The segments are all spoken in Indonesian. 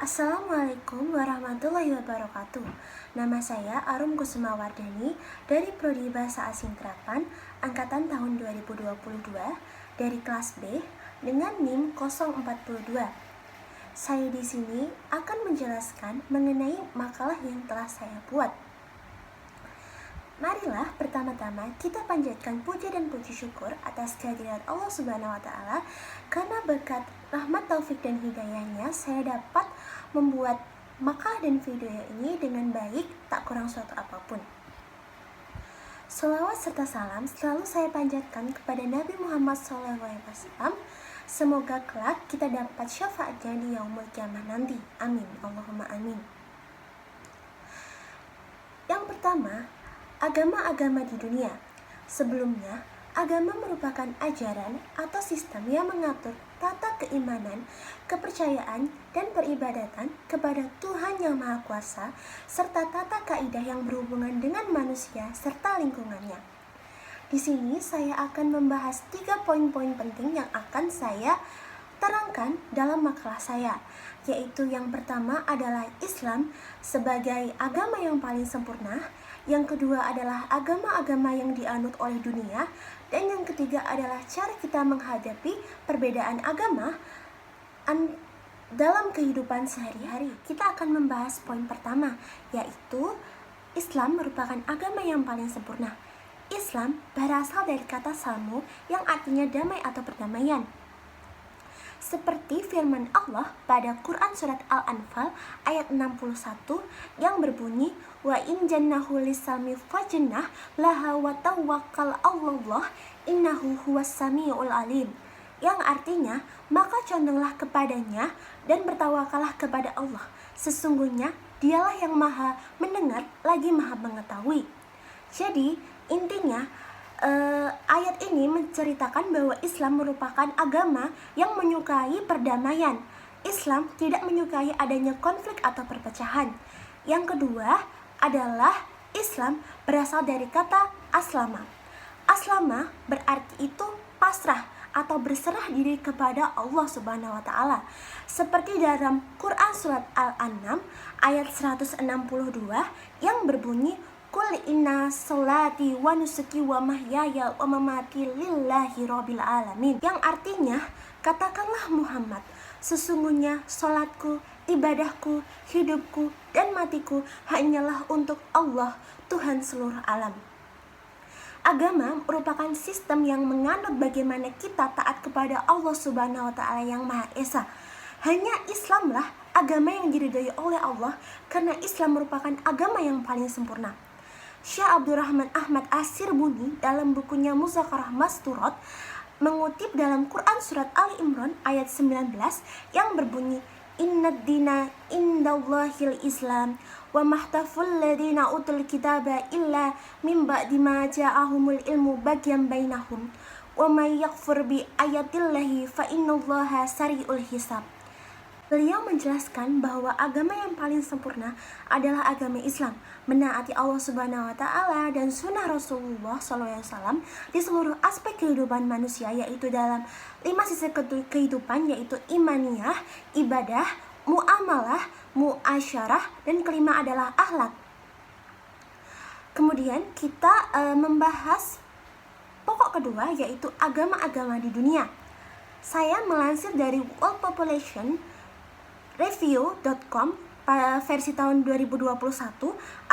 Assalamualaikum warahmatullahi wabarakatuh. Nama saya Arum Kusumawardani dari Prodi Bahasa Asing Terapan angkatan tahun 2022 dari kelas B dengan NIM 042. Saya di sini akan menjelaskan mengenai makalah yang telah saya buat. Marilah pertama-tama kita panjatkan puja dan puji syukur atas kehadiran Allah Subhanahu wa Ta'ala, karena berkat rahmat, taufik dan hidayahnya saya dapat membuat makalah dan video ini dengan baik, tak kurang suatu apapun. Shalawat serta salam selalu saya panjatkan kepada Nabi Muhammad SAW. Semoga kelak kita dapat syafaatnya di yaumul kiamah nanti. Amin. Allahumma amin. Yang pertama, agama-agama di dunia. Sebelumnya, agama merupakan ajaran atau sistem yang mengatur tata keimanan, kepercayaan, dan peribadatan kepada Tuhan Yang Maha Kuasa, serta tata kaidah yang berhubungan dengan manusia serta lingkungannya. Di sini saya akan membahas 3 poin-poin penting yang akan saya terangkan dalam makalah saya, yaitu yang pertama adalah Islam sebagai agama yang paling sempurna, yang kedua adalah agama-agama yang dianut oleh dunia, dan yang ketiga adalah cara kita menghadapi perbedaan agama dalam kehidupan sehari-hari. Kita akan membahas poin pertama, yaitu Islam merupakan agama yang paling sempurna. Islam berasal dari kata salmu yang artinya damai atau perdamaian. Seperti firman Allah pada Quran Surat Al-Anfal ayat 61 yang berbunyi, wa in jannahu lisalmi fajnah laha wa tawakkal Allah innahu huwas samiul alim, yang artinya maka condonglah kepadanya dan bertawakallah kepada Allah, sesungguhnya dialah yang maha mendengar lagi maha mengetahui. Jadi intinya ayat ini menceritakan bahwa Islam merupakan agama yang menyukai perdamaian. Islam tidak menyukai adanya konflik atau perpecahan. Yang kedua adalah Islam berasal dari kata aslama. Aslama berarti itu pasrah atau berserah diri kepada Allah Subhanahu wa Ta'ala. Seperti dalam Quran Surat Al-An'am ayat 162 yang berbunyi, Qul inna sholati wa nusuki wa mahyaya wa mamati lillahi rabbil alamin, yang artinya, katakanlah Muhammad, sesungguhnya sholatku, ibadahku, hidupku, dan matiku hanyalah untuk Allah, Tuhan seluruh alam. Agama merupakan sistem yang menganut bagaimana kita taat kepada Allah Subhanahu wa Ta'ala yang Maha Esa. Hanya Islamlah agama yang diridhai oleh Allah, karena Islam merupakan agama yang paling sempurna. Syekh Abdurrahman Ahmad As-Sirbuni dalam bukunya Muzakarah Masturat mengutip dalam Quran Surat Ali Imran ayat 19 yang berbunyi, Innad dina indallahil Islam wa mahtaful ladina utul kitaba illa min ba'di ma ja'ahumul ilmu bagyan bainahum wa may yakfur bi ayatillahi fa innallaha sari'ul hisab. Beliau menjelaskan bahwa agama yang paling sempurna adalah agama Islam, menaati Allah Subhanahu wa Ta'ala dan sunnah Rasulullah SAW di seluruh aspek kehidupan manusia, yaitu dalam 5 sisi kehidupan, yaitu imaniyah, ibadah, muamalah, muasyarah, dan kelima adalah akhlak. Kemudian kita membahas pokok kedua, yaitu agama-agama di dunia. Saya melansir dari World Population Review.com versi tahun 2021,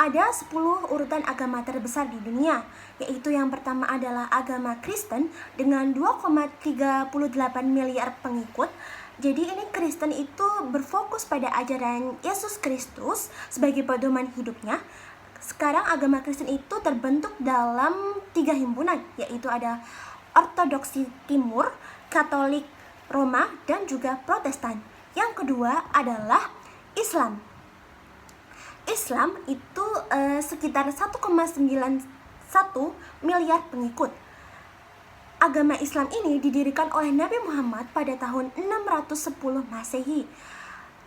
ada 10 urutan agama terbesar di dunia, yaitu yang pertama adalah agama Kristen dengan 2,38 miliar pengikut. Jadi ini Kristen itu berfokus pada ajaran Yesus Kristus sebagai pedoman hidupnya. Sekarang agama Kristen itu terbentuk dalam 3 himpunan, yaitu ada Ortodoksi Timur, Katolik Roma, dan juga Protestan. Yang kedua adalah Islam. Islam itu sekitar 1,91 miliar pengikut. Agama Islam ini didirikan oleh Nabi Muhammad pada tahun 610 Masehi.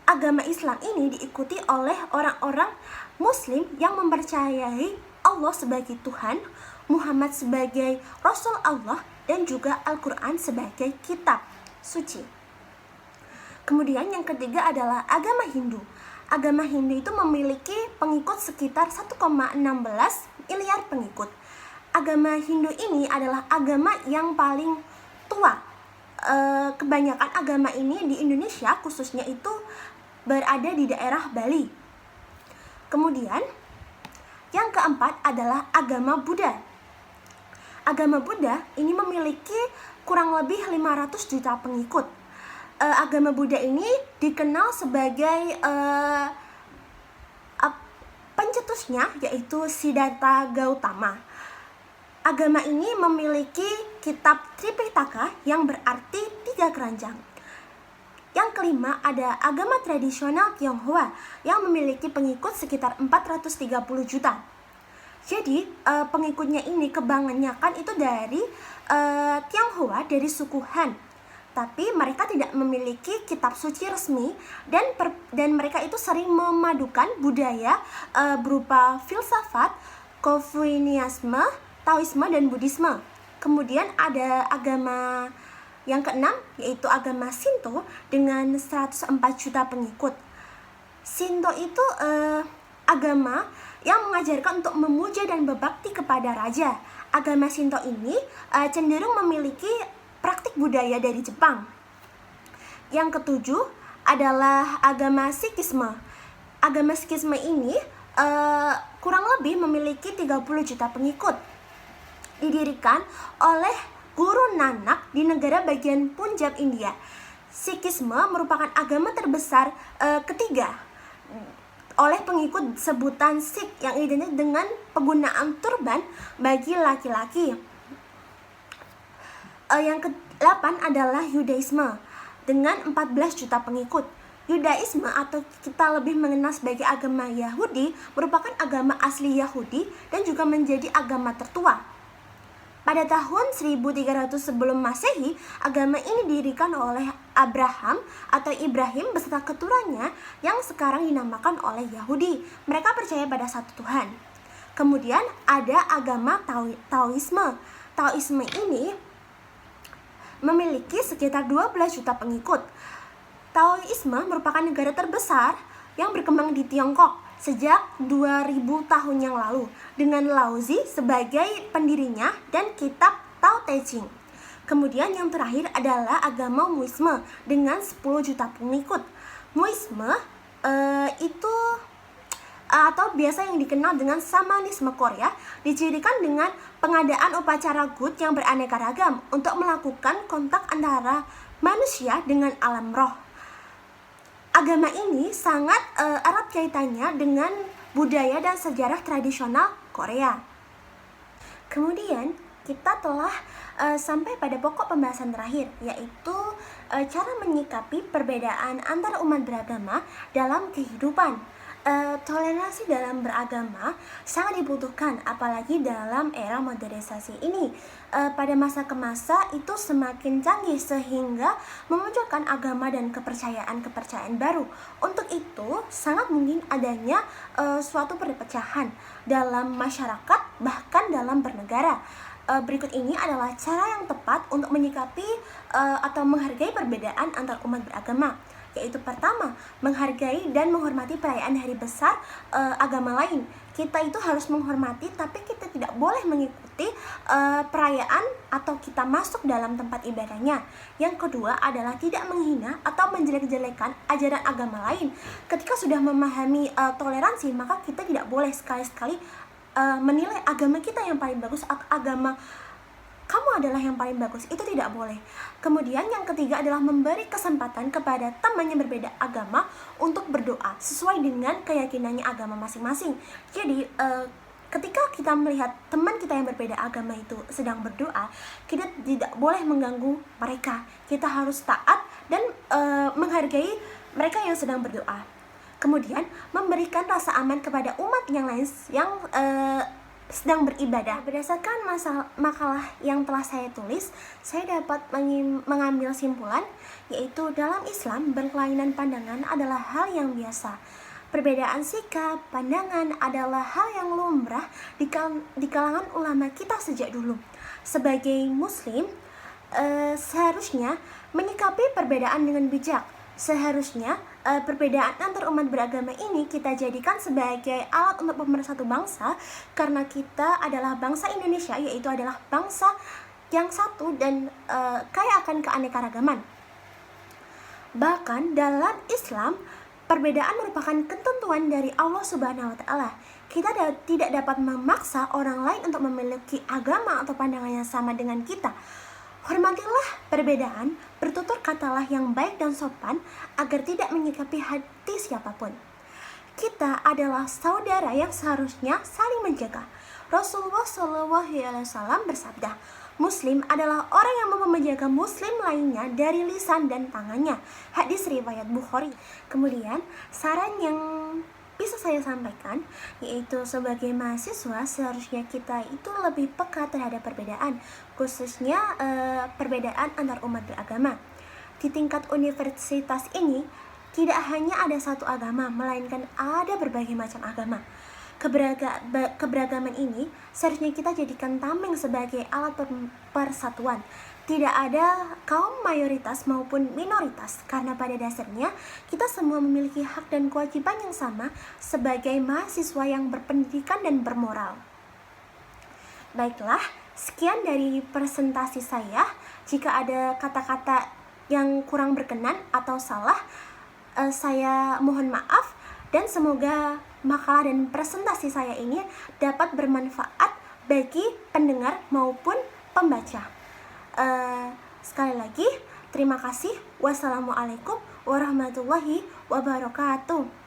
Agama Islam ini diikuti oleh orang-orang Muslim yang mempercayai Allah sebagai Tuhan, Muhammad sebagai Rasul Allah, dan juga Al-Quran sebagai kitab suci. Kemudian yang ketiga adalah agama Hindu. Agama Hindu itu memiliki pengikut sekitar 1,16 miliar pengikut. Agama Hindu ini adalah agama yang paling tua. Kebanyakan agama ini di Indonesia khususnya itu berada di daerah Bali. Kemudian yang keempat adalah agama Buddha. Agama Buddha ini memiliki kurang lebih 500 juta pengikut. Agama Buddha ini dikenal sebagai pencetusnya yaitu Siddhartha Gautama. Agama ini memiliki kitab Tripitaka yang berarti 3 keranjang. Yang kelima ada agama tradisional Tionghoa yang memiliki pengikut sekitar 430 juta. Jadi pengikutnya ini kebanyakan itu dari Tionghoa, dari suku Han. Tapi mereka tidak memiliki kitab suci resmi dan mereka itu sering memadukan budaya berupa filsafat, Confucianisme, Taoisme dan Buddhisme. Kemudian ada agama yang keenam yaitu agama Shinto dengan 104 juta pengikut. Shinto itu agama yang mengajarkan untuk memuja dan berbakti kepada raja. Agama Shinto ini cenderung memiliki praktik budaya dari Jepang. Yang ketujuh adalah agama Sikhisme. Agama Sikhisme ini kurang lebih memiliki 30 juta pengikut. Didirikan oleh Guru Nanak di negara bagian Punjab, India. Sikhisme merupakan agama terbesar ketiga oleh pengikut sebutan Sikh yang identik dengan penggunaan turban bagi laki-laki. Yang ke-8 adalah Yudaisme dengan 14 juta pengikut. Yudaisme atau kita lebih mengenal sebagai agama Yahudi merupakan agama asli Yahudi dan juga menjadi agama tertua. Pada tahun 1300 sebelum Masehi, agama ini didirikan oleh Abraham atau Ibrahim beserta keturunannya yang sekarang dinamakan oleh Yahudi. Mereka percaya pada satu Tuhan. Kemudian ada agama Taoisme. Taoisme ini memiliki sekitar 12 juta pengikut. Taoisme merupakan negara terbesar yang berkembang di Tiongkok sejak 2000 tahun yang lalu dengan Laozi sebagai pendirinya dan kitab Tao Te Ching. Kemudian yang terakhir adalah agama Muisme dengan 10 juta pengikut. Muisme itu atau biasa yang dikenal dengan Shamanisme Korea dicirikan dengan pengadaan upacara Gut yang beraneka ragam untuk melakukan kontak antara manusia dengan alam roh. Agama ini sangat erat kaitannya dengan budaya dan sejarah tradisional Korea. Kemudian kita telah sampai pada pokok pembahasan terakhir, yaitu cara menyikapi perbedaan antar umat beragama dalam kehidupan. Toleransi dalam beragama sangat dibutuhkan, apalagi dalam era modernisasi ini. Pada masa ke masa itu semakin canggih sehingga memunculkan agama dan kepercayaan baru. Untuk itu sangat mungkin adanya suatu perpecahan dalam masyarakat, bahkan dalam bernegara. Berikut ini adalah cara yang tepat untuk menyikapi atau menghargai perbedaan antar umat beragama. Yaitu pertama, menghargai dan menghormati perayaan hari besar agama lain. Kita itu harus menghormati, tapi kita tidak boleh mengikuti perayaan atau kita masuk dalam tempat ibadahnya. Yang kedua adalah tidak menghina atau menjelek-jelekan ajaran agama lain. Ketika sudah memahami toleransi, maka kita tidak boleh sekali-sekali menilai agama kita yang paling bagus atau agama kamu adalah yang paling bagus, itu tidak boleh. Kemudian yang ketiga adalah memberi kesempatan kepada teman yang berbeda agama untuk berdoa sesuai dengan keyakinannya agama masing-masing. Jadi ketika kita melihat teman kita yang berbeda agama itu sedang berdoa, kita tidak boleh mengganggu mereka. Kita harus taat dan menghargai mereka yang sedang berdoa. Kemudian memberikan rasa aman kepada umat yang lain yang sedang beribadah. Berdasarkan makalah yang telah saya tulis, saya dapat mengambil simpulan, yaitu dalam Islam berkelainan pandangan adalah hal yang biasa. Perbedaan sikap, pandangan adalah hal yang lumrah di kalangan ulama kita sejak dulu. Sebagai muslim, seharusnya menyikapi perbedaan dengan bijak. Seharusnya perbedaan antar umat beragama ini kita jadikan sebagai alat untuk pemersatu bangsa, karena kita adalah bangsa Indonesia, yaitu adalah bangsa yang satu dan kaya akan keanekaragaman. Bahkan dalam Islam, perbedaan merupakan ketentuan dari Allah Subhanahu wa Ta'ala. Kita tidak dapat memaksa orang lain untuk memiliki agama atau pandangan yang sama dengan kita. Hormatilah perbedaan, bertutur katalah yang baik dan sopan agar tidak menyikapi hati siapapun. Kita adalah saudara yang seharusnya saling menjaga. Rasulullah SAW bersabda, Muslim adalah orang yang mau menjaga Muslim lainnya dari lisan dan tangannya. Hadis riwayat Bukhari. Kemudian saran yang bisa saya sampaikan yaitu sebagai mahasiswa seharusnya kita itu lebih peka terhadap perbedaan, khususnya perbedaan antar umat beragama. Di tingkat universitas ini tidak hanya ada satu agama, melainkan ada berbagai macam agama. Keberagaman ini seharusnya kita jadikan tameng sebagai alat persatuan. Tidak ada kaum mayoritas maupun minoritas, karena pada dasarnya kita semua memiliki hak dan kewajiban yang sama sebagai mahasiswa yang berpendidikan dan bermoral. Baiklah, sekian dari presentasi saya. Jika ada kata-kata yang kurang berkenan atau salah, saya mohon maaf, dan semoga makalah dan presentasi saya ini dapat bermanfaat bagi pendengar maupun pembaca. Sekali lagi, terima kasih. Wassalamualaikum warahmatullahi wabarakatuh.